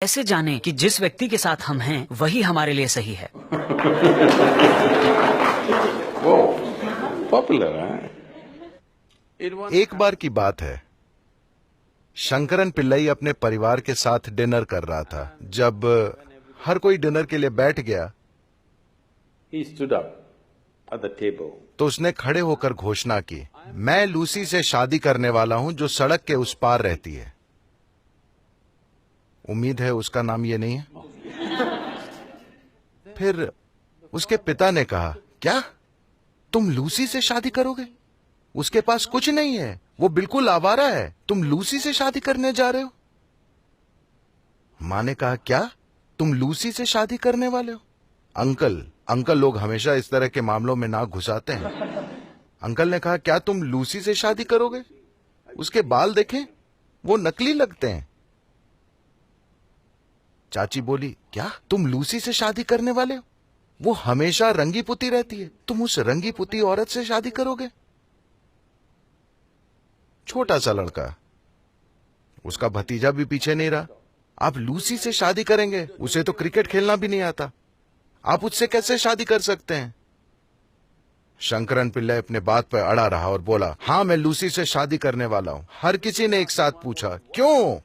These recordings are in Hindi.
कैसे जाने कि जिस व्यक्ति के साथ हम हैं वही हमारे लिए सही है? पॉपुलर है। एक बार की बात है, शंकरन पिल्लई अपने परिवार के साथ डिनर कर रहा था। जब हर कोई डिनर के लिए बैठ गया He stood up at the table. तो उसने खड़े होकर घोषणा की, मैं लूसी से शादी करने वाला हूं जो सड़क के उस पार रहती है। उम्मीद है उसका नाम ये नहीं है। फिर उसके पिता ने कहा, क्या तुम लूसी से शादी करोगे? उसके पास कुछ नहीं है, वो बिल्कुल आवारा है, तुम लूसी से शादी करने जा रहे हो? मां ने कहा, क्या तुम लूसी से शादी करने वाले हो? अंकल लोग हमेशा इस तरह के मामलों में नाक घुसाते हैं। अंकल ने कहा, क्या तुम लूसी से शादी करोगे? उसके बाल देखें, वो नकली लगते हैं। चाची बोली, क्या तुम लूसी से शादी करने वाले हो? वो हमेशा रंगी पुती रहती है, तुम उस रंगी पुती औरत से शादी करोगे? छोटा सा लड़का, उसका भतीजा भी पीछे नहीं रहा। आप लूसी से शादी करेंगे? उसे तो क्रिकेट खेलना भी नहीं आता, आप उससे कैसे शादी कर सकते हैं? शंकरन पिल्लई अपने बात पर अड़ा रहा और बोला, हां मैं लूसी से शादी करने वाला हूं। हर किसी ने एक साथ पूछा, क्यों?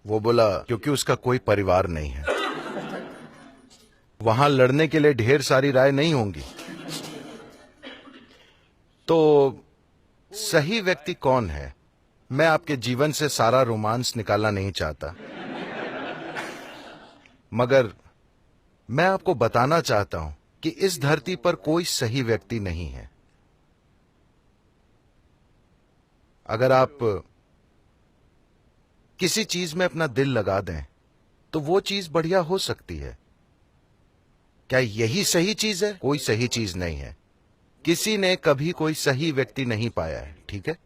वो बोला, क्योंकि उसका कोई परिवार नहीं है। वहां लड़ने के लिए ढेर सारी राय नहीं होंगी। तो सही व्यक्ति कौन है? मैं आपके जीवन से सारा रोमांस निकालना नहीं चाहता, मगर मैं आपको बताना चाहता हूं कि इस धरती पर कोई सही व्यक्ति नहीं है। अगर आप किसी चीज में अपना दिल लगा दें तो वो चीज बढ़िया हो सकती है। क्या यही सही चीज है? कोई सही चीज नहीं है। किसी ने कभी कोई सही व्यक्ति नहीं पाया है, ठीक है?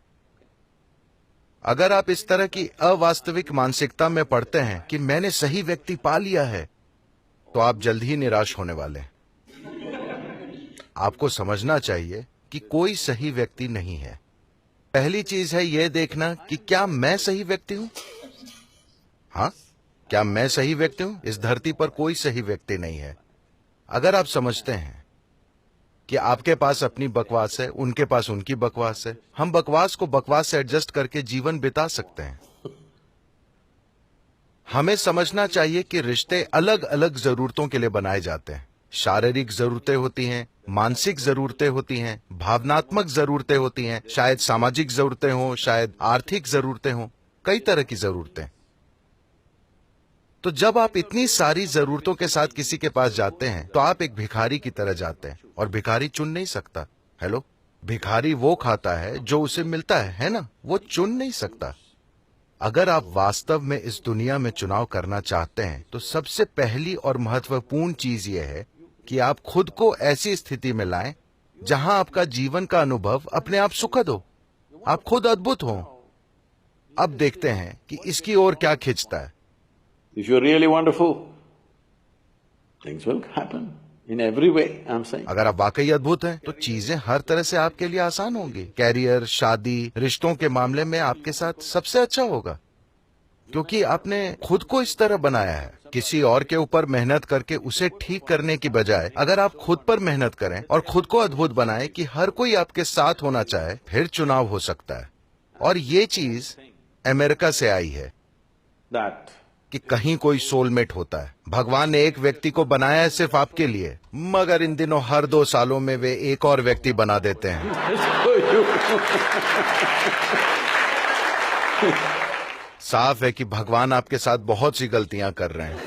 अगर आप इस तरह की अवास्तविक मानसिकता में पड़ते हैं कि मैंने सही व्यक्ति पा लिया है, तो आप जल्द ही निराश होने वाले हैं। आपको समझना चाहिए कि कोई सही व्यक्ति नहीं है। पहली चीज है यह देखना कि क्या मैं सही व्यक्ति हूं? हाँ, क्या मैं सही व्यक्ति हूं? इस धरती पर कोई सही व्यक्ति नहीं है। अगर आप समझते हैं कि आपके पास अपनी बकवास है, उनके पास उनकी बकवास है, हम बकवास को बकवास से एडजस्ट करके जीवन बिता सकते हैं। हमें समझना चाहिए कि रिश्ते अलग अलग जरूरतों के लिए बनाए जाते हैं। शारीरिक जरूरतें होती हैं, मानसिक जरूरतें होती हैं, भावनात्मक जरूरतें होती हैं, शायद सामाजिक जरूरतें हों, शायद आर्थिक जरूरतें हों, कई तरह की जरूरतें। तो जब आप इतनी सारी जरूरतों के साथ किसी के पास जाते हैं तो आप एक भिखारी की तरह जाते हैं, और भिखारी चुन नहीं सकता। हेलो, भिखारी वो खाता है जो उसे मिलता है ना? वो चुन नहीं सकता। अगर आप वास्तव में इस दुनिया में चुनाव करना चाहते हैं तो सबसे पहली और महत्वपूर्ण चीज यह है कि आप खुद को ऐसी स्थिति में लाएं जहां आपका जीवन का अनुभव अपने आप सुखद हो, आप खुद अद्भुत हो। अब देखते हैं कि इसकी ओर क्या खींचता है। If you're really wonderful, things will happen in every way, I'm saying. अगर आप वाकई अद्भुत हैं तो चीजें हर तरह से आपके लिए आसान होंगी। कैरियर, शादी, रिश्तों के मामले में आपके साथ सबसे अच्छा होगा, क्योंकि आपने खुद को इस तरह बनाया है। किसी और के ऊपर मेहनत करके उसे ठीक करने की बजाय अगर आप खुद पर मेहनत करें और खुद को अद्भुत बनाएं कि हर कोई आपके साथ होना चाहे, फिर चुनाव हो सकता है। और ये चीज अमेरिका से आई है That कि कहीं कोई सोलमेट होता है। भगवान ने एक व्यक्ति को बनाया है सिर्फ आपके लिए, मगर इन दिनों हर 2 सालों में वे एक और व्यक्ति बना देते हैं। साफ है कि भगवान आपके साथ बहुत सी गलतियां कर रहे हैं।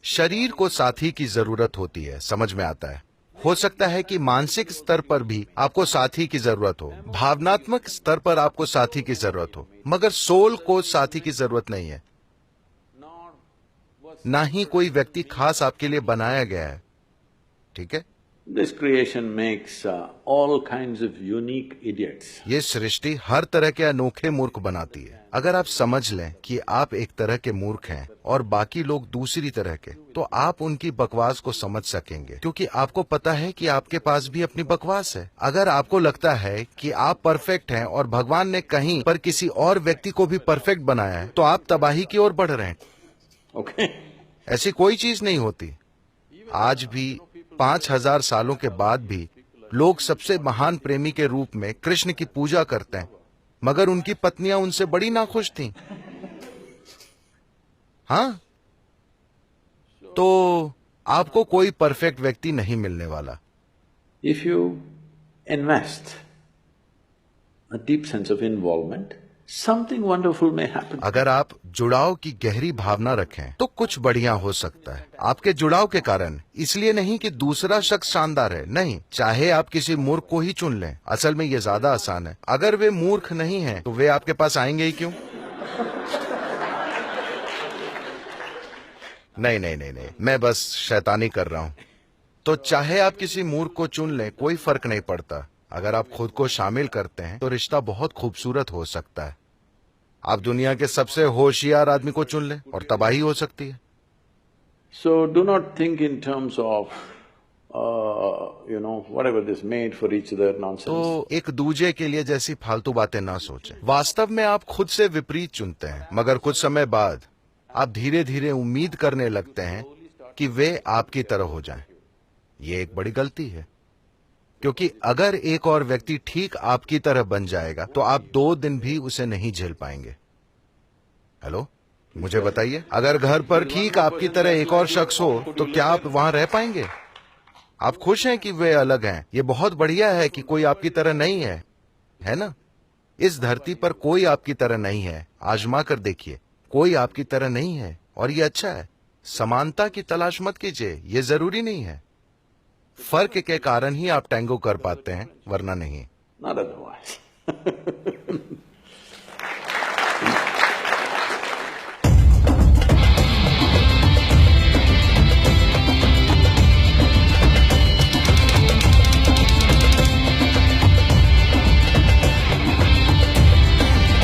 शरीर को साथी की जरूरत होती है, समझ में आता है। हो सकता है कि मानसिक स्तर पर भी आपको साथी की जरूरत हो, भावनात्मक स्तर पर आपको साथी की जरूरत हो, मगर सोल को साथी की जरूरत नहीं है। ना ही कोई व्यक्ति खास आपके लिए बनाया गया है, ठीक है? This creation makes all kinds of unique idiots. ये सृष्टि हर तरह के अनोखे मूर्ख बनाती है। अगर आप समझ लें कि आप एक तरह के मूर्ख हैं और बाकी लोग दूसरी तरह के, तो आप उनकी बकवास को समझ सकेंगे, क्योंकि आपको पता है कि आपके पास भी अपनी बकवास है। अगर आपको लगता है कि आप परफेक्ट हैं और भगवान ने कहीं पर किसी और व्यक्ति को भी परफेक्ट बनाया है, तो आप तबाही की ओर बढ़ रहे हैं। Okay? ऐसी कोई चीज नहीं होती। आज भी 5000 सालों के बाद भी लोग सबसे महान प्रेमी के रूप में कृष्ण की पूजा करते हैं, मगर उनकी पत्नियां उनसे बड़ी नाखुश थीं। हाँ, तो आपको कोई परफेक्ट व्यक्ति नहीं मिलने वाला। If you invest a deep sense of involvement, something wonderful may happen. अगर आप जुड़ाव की गहरी भावना रखें तो कुछ बढ़िया हो सकता है। आपके जुड़ाव के कारण, इसलिए नहीं कि दूसरा शख्स शानदार है, नहीं, चाहे आप किसी मूर्ख को ही चुन लें। असल में ये ज्यादा आसान है। अगर वे मूर्ख नहीं हैं तो वे आपके पास आएंगे ही क्यों? नहीं नहीं नहीं नहीं, मैं बस शैतानी कर रहा हूं। तो चाहे आप किसी मूर्ख को चुन लें, कोई फर्क नहीं पड़ता। अगर आप खुद को शामिल करते हैं तो रिश्ता बहुत खूबसूरत हो सकता है। आप दुनिया के सबसे होशियार आदमी को चुन लें और तबाही हो सकती है। So do not think in terms of, whatever this made for each other nonsense. तो एक दूजे के लिए जैसी फालतू बातें ना सोचें। वास्तव में आप खुद से विपरीत चुनते हैं, मगर कुछ समय बाद आप धीरे धीरे उम्मीद करने लगते हैं कि वे आपकी तरह हो जाएं। ये एक बड़ी गलती है, क्योंकि अगर एक और व्यक्ति ठीक आपकी तरह बन जाएगा तो आप 2 दिन भी उसे नहीं झेल पाएंगे। हेलो, मुझे बताइए, अगर घर पर ठीक आपकी तरह एक और शख्स हो तो क्या आप वहां रह पाएंगे? आप खुश हैं कि वे अलग हैं। ये बहुत बढ़िया है कि कोई आपकी तरह नहीं है ना? इस धरती पर कोई आपकी तरह नहीं है। आजमा कर देखिए, कोई आपकी तरह नहीं है, और ये अच्छा है। समानता की तलाश मत कीजिए, ये जरूरी नहीं है। फर्क के कारण ही आप टैंगो कर पाते हैं, वरना नहीं। Not otherwise.